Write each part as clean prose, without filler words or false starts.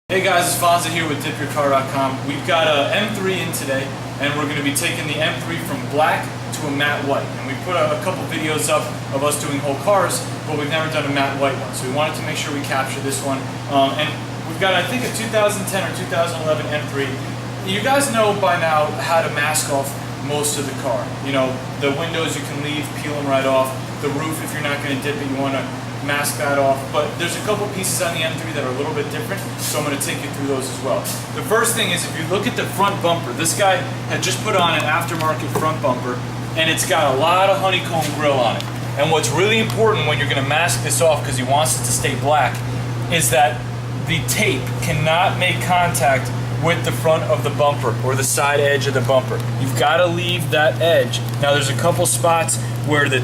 Hey guys, it's Fonza here with DipYourCar.com. We've got a M3 in today, and we're going to be taking the M3 from black to a matte white. And we put a couple videos up of us doing whole cars, but we've never done a matte white one. So we wanted to make sure we capture this one. And we've got, I think, a 2010 or 2011 M3. You guys know by now how to mask off most of the car. You know, the windows you can leave, peel them right off. The roof, if you're not going to dip it, you want to mask that off, but there's a couple pieces on the M3 that are a little bit different, so I'm going to take you through those as well. The first thing is, if you look at the front bumper, this guy had just put on an aftermarket front bumper, and it's got a lot of honeycomb grill on it. And what's really important when you're going to mask this off, because he wants it to stay black, is that the tape cannot make contact with the front of the bumper or the side edge of the bumper. You've got to leave that edge. Now there's a couple spots where the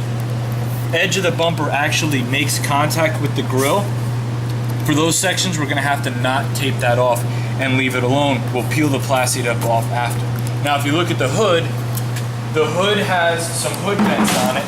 edge of the bumper actually makes contact with the grille. For those sections, we're going to have to not tape that off and leave it alone. We'll peel the PlastiDip off after. Now, if you look at the hood has some hood vents on it,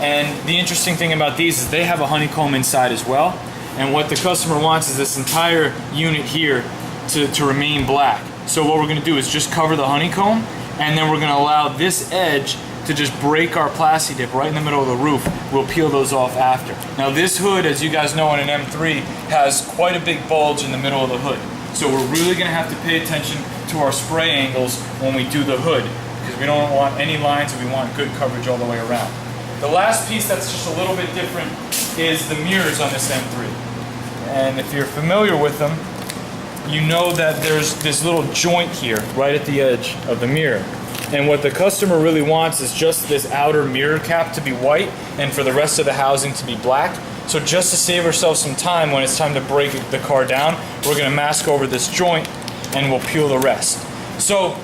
and the interesting thing about these is they have a honeycomb inside as well. And what the customer wants is this entire unit here to remain black. So what we're going to do is just cover the honeycomb, and then we're going to allow this edge to just break our PlastiDip right in the middle of the roof. We'll peel those off after. Now this hood, as you guys know, in an M3 has quite a big bulge in the middle of the hood. So we're really gonna have to pay attention to our spray angles when we do the hood, because we don't want any lines and we want good coverage all the way around. The last piece that's just a little bit different is the mirrors on this M3. And if you're familiar with them, you know that there's this little joint here right at the edge of the mirror. And what the customer really wants is just this outer mirror cap to be white and for the rest of the housing to be black. So just to save ourselves some time when it's time to break the car down, we're going to mask over this joint and we'll peel the rest. So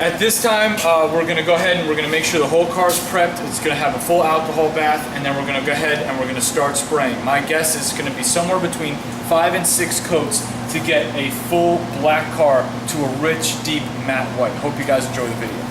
at this time, we're going to go ahead and we're going to make sure the whole car is prepped. It's going to have a full alcohol bath, and then we're going to go ahead and we're going to start spraying. My guess is going to be somewhere between 5 and 6 coats to get a full black car to a rich, deep matte white. Hope you guys enjoy the video.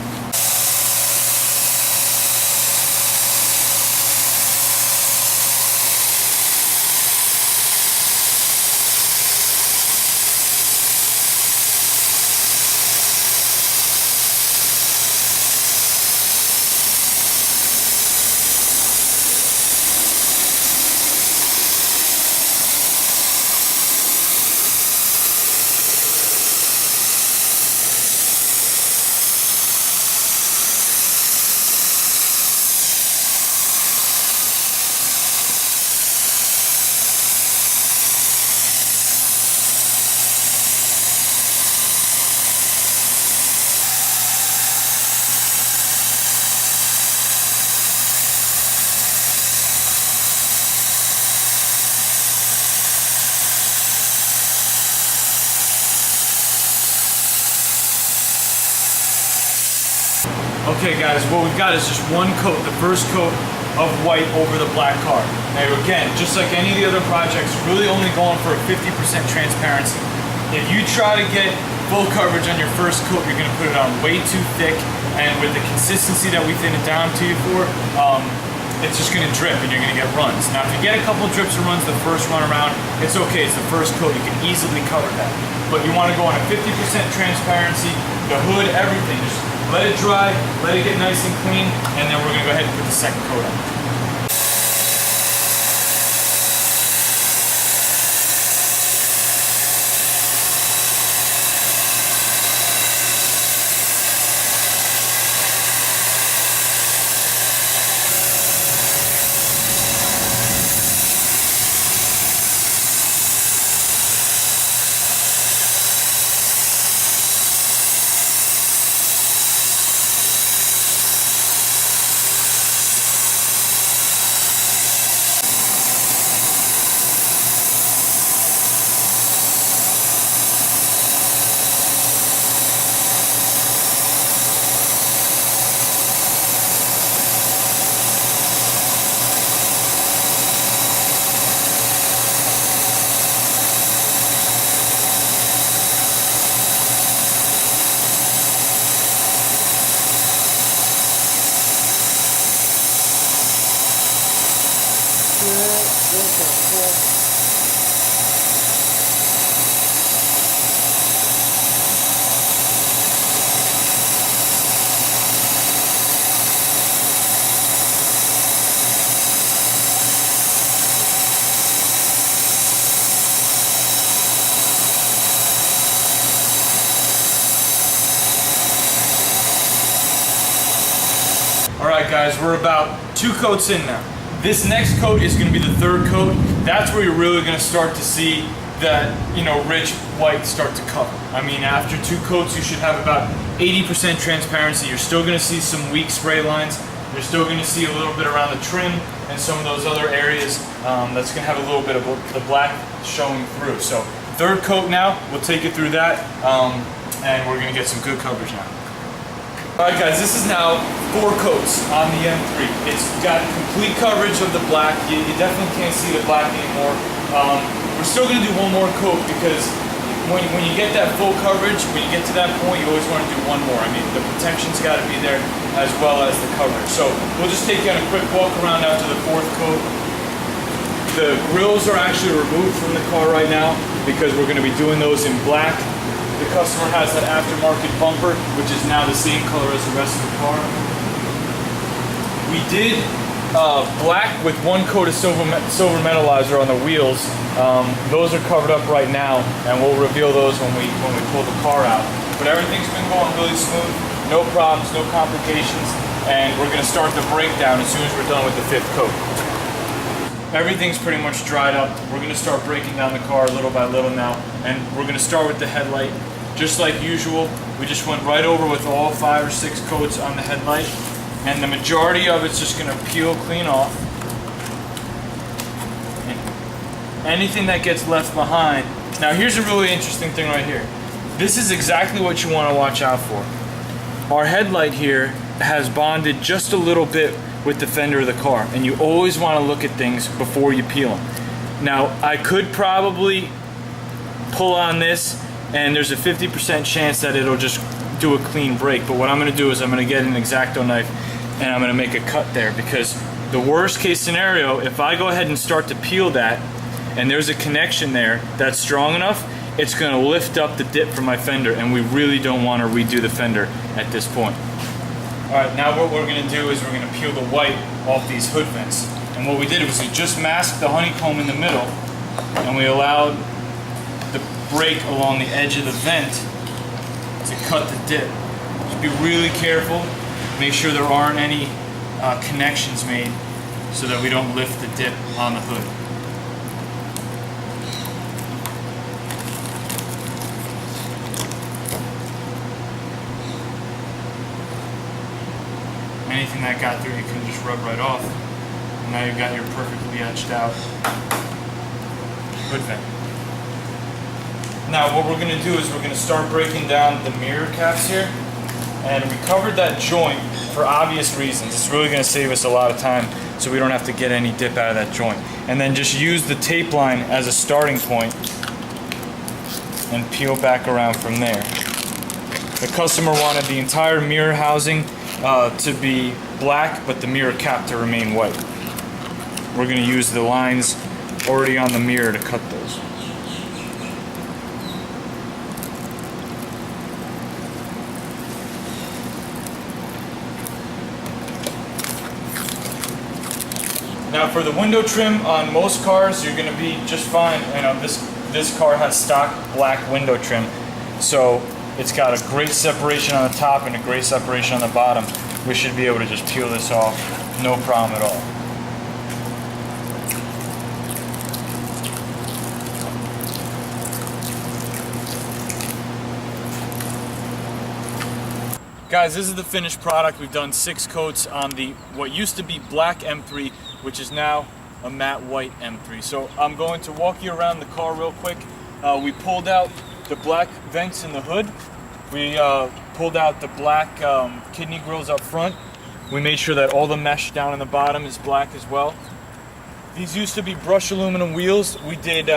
Okay guys, what we've got is just one coat, the first coat of white over the black car. Now again, just like any of the other projects, really only going for a 50% transparency. If you try to get full coverage on your first coat, you're going to put it on way too thick, and with the consistency that we thin it down to you for, it's just going to drip and you're going to get runs. Now if you get a couple drips or runs the first run around, it's okay, it's the first coat, you can easily cover that. But you want to go on a 50% transparency, the hood, everything. Just let it dry, let it get nice and clean, and then we're going to go ahead and put the second coat on. Alright guys, we're about 2 coats in now. This next coat is going to be the 3rd coat. That's where you're really going to start to see that, rich white start to cover. I mean, after 2 coats you should have about 80% transparency. You're still going to see some weak spray lines. You're still going to see a little bit around the trim and some of those other areas that's going to have a little bit of the black showing through. So 3rd coat now, we'll take you through that and we're going to get some good coverage now. Alright guys, this is now 4 coats on the M3. It's got complete coverage of the black. You definitely can't see the black anymore. We're still going to do 1 more coat because when you get that full coverage, when you get to that point, you always want to do 1 more. I mean, the protection's got to be there as well as the coverage. So we'll just take you on a quick walk around after the 4th coat. The grills are actually removed from the car right now because we're going to be doing those in black. The customer has that aftermarket bumper, which is now the same color as the rest of the car. We did black with 1 coat of silver metallizer on the wheels. Those are covered up right now, and we'll reveal those when we pull the car out. But everything's been going really smooth, no problems, no complications, and we're going to start the breakdown as soon as we're done with the 5th coat. Everything's pretty much dried up. We're going to start breaking down the car little by little now, and we're going to start with the headlight. Just like usual, we just went right over with all 5 or 6 coats on the headlight, and the majority of it's just going to peel clean off. And anything that gets left behind. Now here's a really interesting thing right here. This is exactly what you want to watch out for. Our headlight here has bonded just a little bit with the fender of the car, and you always want to look at things before you peel them. Now I could probably pull on this and there's a 50% chance that it'll just do a clean break, but what I'm going to do is I'm going to get an X-Acto knife and I'm going to make a cut there, because the worst case scenario, if I go ahead and start to peel that and there's a connection there that's strong enough, it's going to lift up the dip from my fender, and we really don't want to redo the fender at this point. Alright, now what we're going to do is we're going to peel the white off these hood vents. And what we did was we just masked the honeycomb in the middle, and we allowed the break along the edge of the vent to cut the dip. Just be really careful, make sure there aren't any connections made so that we don't lift the dip on the hood. Anything that got through you can just rub right off. And now you've got your perfectly etched out hood vent. Now what we're going to do is we're going to start breaking down the mirror caps here. And we covered that joint for obvious reasons. It's really going to save us a lot of time so we don't have to get any dip out of that joint. And then just use the tape line as a starting point and peel back around from there. The customer wanted the entire mirror housing to be black, but the mirror cap to remain white. We're going to use the lines already on the mirror to cut those. Now for the window trim on most cars, you're going to be just fine. You know, this car has stock black window trim, so it's got a great separation on the top and a great separation on the bottom. We should be able to just peel this off, no problem at all. Guys, this is the finished product. We've done 6 coats on the what used to be black M3, which is now a matte white M3. So I'm going to walk you around the car real quick. We pulled out the black vents in the hood. We pulled out the black kidney grills up front. We made sure that all the mesh down in the bottom is black as well. These used to be brushed aluminum wheels. We did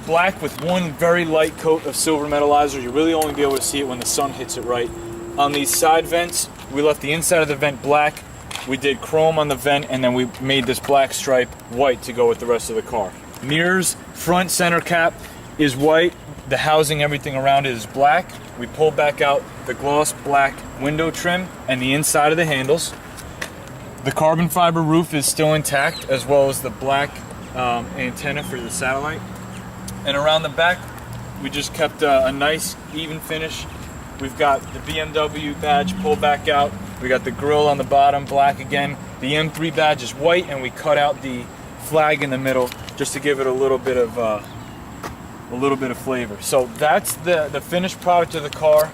black with 1 very light coat of silver metallizer. You really only be able to see it when the sun hits it right. On these side vents, we left the inside of the vent black. We did chrome on the vent, and then we made this black stripe white to go with the rest of the car. Mirrors, front center cap is white. The housing, everything around it is black. We pulled back out the gloss black window trim and the inside of the handles. The carbon fiber roof is still intact, as well as the black antenna for the satellite. And around the back, we just kept a nice even finish. We've got the BMW badge pulled back out. We got the grill on the bottom, black again. The M3 badge is white, and we cut out the flag in the middle just to give it a little bit of flavor. So that's the finished product of the car.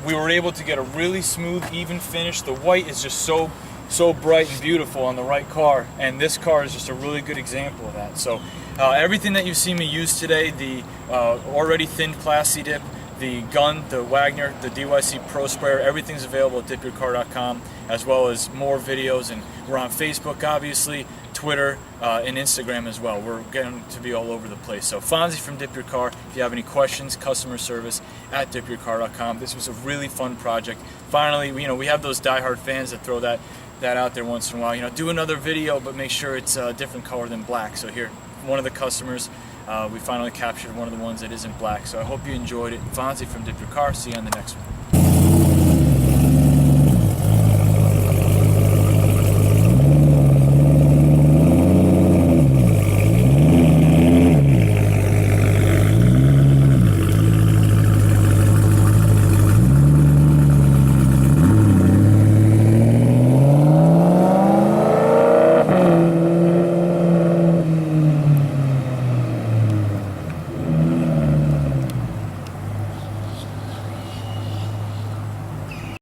We were able to get a really smooth, even finish. The white is just so bright and beautiful on the right car, and this car is just a really good example of that. So everything that you've seen me use today, the already thinned PlastiDip, the gun, the Wagner, the DYC Pro Sprayer, everything's available at dipyourcar.com, as well as more videos. And we're on Facebook, obviously, Twitter, and Instagram as well. We're getting to be all over the place. So Fonzie from Dip Your Car. If you have any questions, customer service at dipyourcar.com. This was a really fun project. Finally, we have those diehard fans that throw that out there once in a while. Do another video, but make sure it's a different color than black. So here, one of the customers, we finally captured one of the ones that isn't black. So I hope you enjoyed it. Fonzie from Dip Your Car. See you on the next one.